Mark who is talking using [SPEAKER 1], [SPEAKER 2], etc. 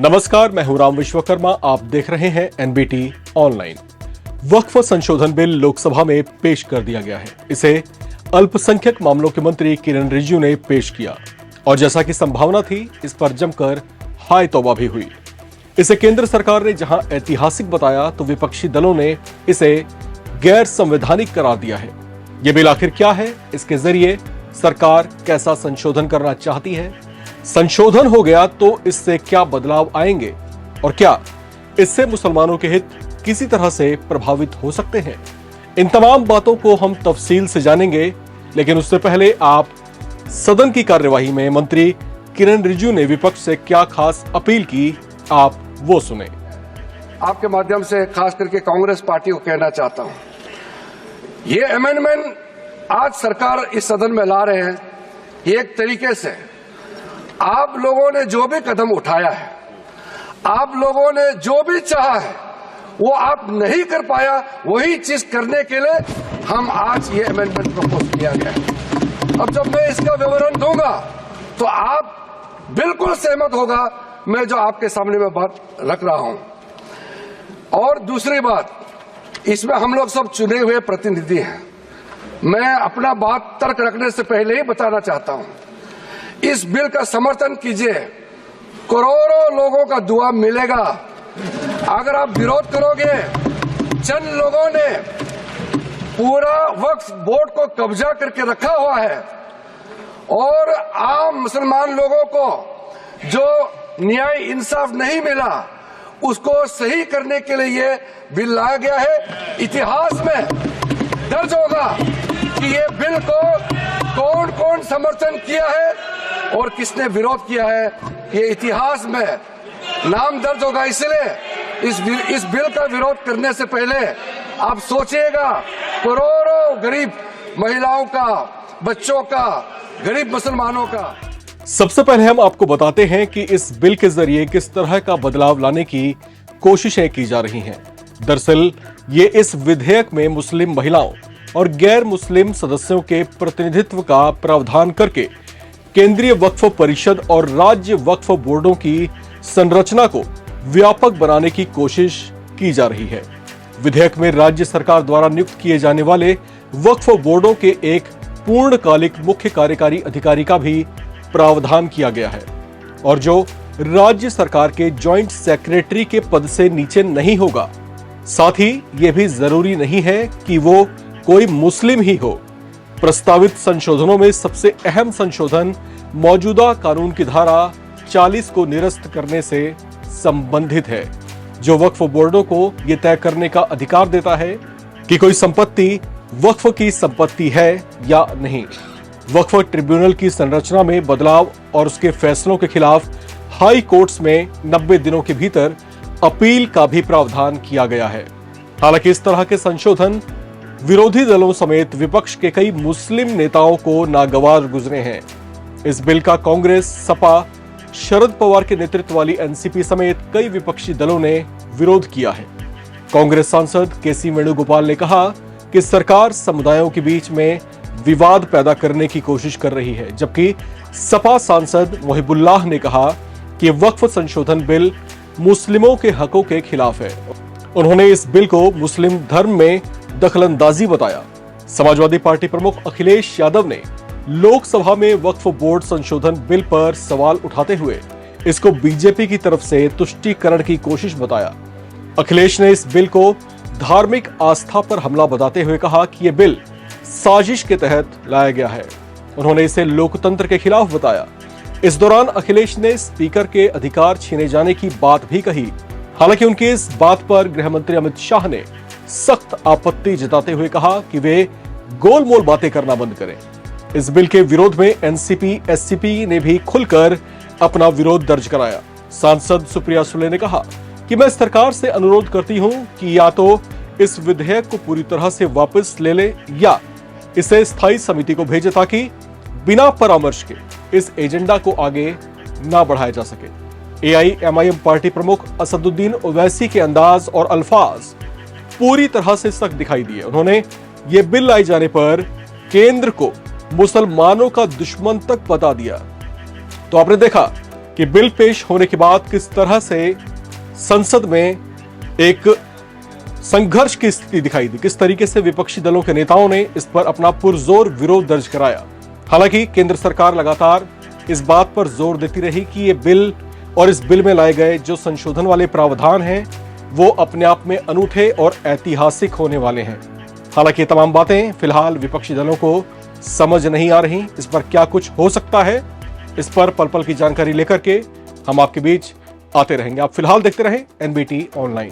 [SPEAKER 1] नमस्कार, मैं हूं राम विश्वकर्मा। आप देख रहे हैं एनबीटी ऑनलाइन। वक्फ संशोधन बिल लोकसभा में पेश कर दिया गया है। इसे अल्पसंख्यक मामलों के मंत्री किरण रिजिजू ने पेश किया और जैसा कि संभावना थी, इस पर जमकर हाय तौबा भी हुई। इसे केंद्र सरकार ने जहां ऐतिहासिक बताया, तो विपक्षी दलों ने इसे गैर संवैधानिक करार दिया है। यह बिल आखिर क्या है? इसके जरिए सरकार कैसा संशोधन करना चाहती है? संशोधन हो गया तो इससे क्या बदलाव आएंगे और क्या इससे मुसलमानों के हित किसी तरह से प्रभावित हो सकते हैं? इन तमाम बातों को हम तफसील से जानेंगे, लेकिन उससे पहले आप सदन की कार्यवाही में मंत्री किरण रिजिजू ने विपक्ष से क्या खास अपील की, आप वो सुने।
[SPEAKER 2] आपके माध्यम से खास करके कांग्रेस पार्टी को कहना चाहता हूं, ये अमेंडमेंट आज सरकार इस सदन में ला रहे हैं, ये एक तरीके से आप लोगों ने जो भी कदम उठाया है, आप लोगों ने जो भी चाहा है, वो आप नहीं कर पाया, वही चीज करने के लिए हम आज ये अमेंडमेंट प्रपोज किया गया है। अब जब मैं इसका विवरण दूंगा तो आप बिल्कुल सहमत होगा मैं जो आपके सामने में बात रख रहा हूं। और दूसरी बात, इसमें हम लोग सब चुने हुए प्रतिनिधि हैं। मैं अपना बात तर्क रखने से पहले ही बताना चाहता हूं, इस बिल का समर्थन कीजिए, करोड़ों लोगों का दुआ मिलेगा। अगर आप विरोध करोगे, चंद लोगों ने पूरा वक्फ बोर्ड को कब्जा करके रखा हुआ है और आम मुसलमान लोगों को जो न्याय इंसाफ नहीं मिला, उसको सही करने के लिए ये बिल लाया गया है। इतिहास में दर्ज होगा कि ये बिल को कौन कौन समर्थन किया है और किसने विरोध किया है, ये इतिहास में नाम दर्ज होगा। इसलिए इस बिल का विरोध करने से पहले आप सोचिएगा, करोड़ों गरीब महिलाओं का, बच्चों का, गरीब मुसलमानों का।
[SPEAKER 1] सबसे पहले हम आपको बताते हैं कि इस बिल के जरिए किस तरह का बदलाव लाने की कोशिशें की जा रही हैं। दरअसल ये इस विधेयक में मुस्लिम महिलाओं और गैर मुस्लिम सदस्यों के प्रतिनिधित्व का प्रावधान करके केंद्रीय वक्फ परिषद और राज्य वक्फ बोर्डों की संरचना को व्यापक बनाने की कोशिश की जा रही है। विधेयक में राज्य सरकार द्वारा नियुक्त किए जाने वाले वक्फ बोर्डों के एक पूर्णकालिक मुख्य कार्यकारी अधिकारी का भी प्रावधान किया गया है और जो राज्य सरकार के जॉइंट सेक्रेटरी के पद से नीचे नहीं होगा। साथ ही यह भी जरूरी नहीं है कि वो कोई मुस्लिम ही हो। प्रस्तावित संशोधनों में सबसे अहम संशोधन मौजूदा कानून की धारा 40 को निरस्त करने से संबंधित है, जो वक्फ बोर्डों को यह तय करने का अधिकार देता है कि कोई संपत्ति वक्फ की संपत्ति है या नहीं। वक्फ ट्रिब्यूनल की संरचना में बदलाव और उसके फैसलों के खिलाफ हाई कोर्ट्स में 90 दिनों के भीतर अपील का भी प्रावधान किया गया है। हालांकि इस तरह के संशोधन विरोधी दलों समेत विपक्ष के कई मुस्लिम नेताओं को नागवार गुजरे हैं। इस बिल का कांग्रेस, सपा, शरद पवार के नेतृत्व वाली एनसीपी समेत कई विपक्षी दलों ने विरोध किया है। कांग्रेस सांसद केसी वेणुगोपाल ने कहा कि सरकार समुदायों के बीच में विवाद पैदा करने की कोशिश कर रही है, जबकि सपा सांसद मोहिबुल्लाह ने कहा कि वक्फ संशोधन बिल मुस्लिमों के हकों के खिलाफ है। उन्होंने इस बिल को मुस्लिम धर्म में दखलंदाजी बताया। समाजवादी पार्टी प्रमुख अखिलेश यादव ने लोकसभा में वक्फ बोर्ड संशोधन बिल पर सवाल उठाते हुए इसको बीजेपी की तरफ से तुष्टीकरण की कोशिश बताया। अखिलेश ने इस बिल को धार्मिक आस्था पर हमला बताते हुए कहा कि यह बिल साजिश के तहत लाया गया है। उन्होंने इसे लोकतंत्र के खिलाफ बताया। इस दौरान अखिलेश ने स्पीकर के अधिकार छीने जाने की बात भी कही। हालांकि उनकी इस बात पर गृह मंत्री अमित शाह ने सख्त आपत्ति जताते हुए कहा कि वे गोलमोल बातें करना बंद करें। इस बिल के विरोध में एनसीपी, एससीपी ने भी खुलकर अपना विरोध दर्ज कराया। सांसद सुप्रिया सुले ने कहा कि मैं सरकार से अनुरोध करती हूं कि या तो इस विधेयक को पूरी तरह से वापस ले ले या इसे स्थायी समिति को भेजे, ताकि बिना परामर्श के इस एजेंडा को आगे ना बढ़ाया जा सके। एआईएमआईएम पार्टी प्रमुख असदुद्दीन ओवैसी के अंदाज और अल्फाज पूरी तरह से सख्त दिखाई दिए। उन्होंने ये बिल लाए जाने पर केंद्र को मुसलमानों का दुश्मन तक बता दिया। तो आपने देखा कि बिल पेश होने के बाद किस तरह से संसद में एक संघर्ष की स्थिति दिखाई दी, किस तरीके से विपक्षी दलों के नेताओं ने इस पर अपना पुरजोर विरोध दर्ज कराया। हालांकि केंद्र सरकार लगातार इस बात पर जोर देती रही कि ये बिल और इस बिल में लाए गए जो संशोधन वाले प्रावधान हैं वो अपने आप में अनूठे और ऐतिहासिक होने वाले हैं। हालांकि ये तमाम बातें फिलहाल विपक्षी दलों को समझ नहीं आ रही। इस पर क्या कुछ हो सकता है, इस पर पल पल की जानकारी लेकर के हम आपके बीच आते रहेंगे। आप फिलहाल देखते रहें NBT ऑनलाइन।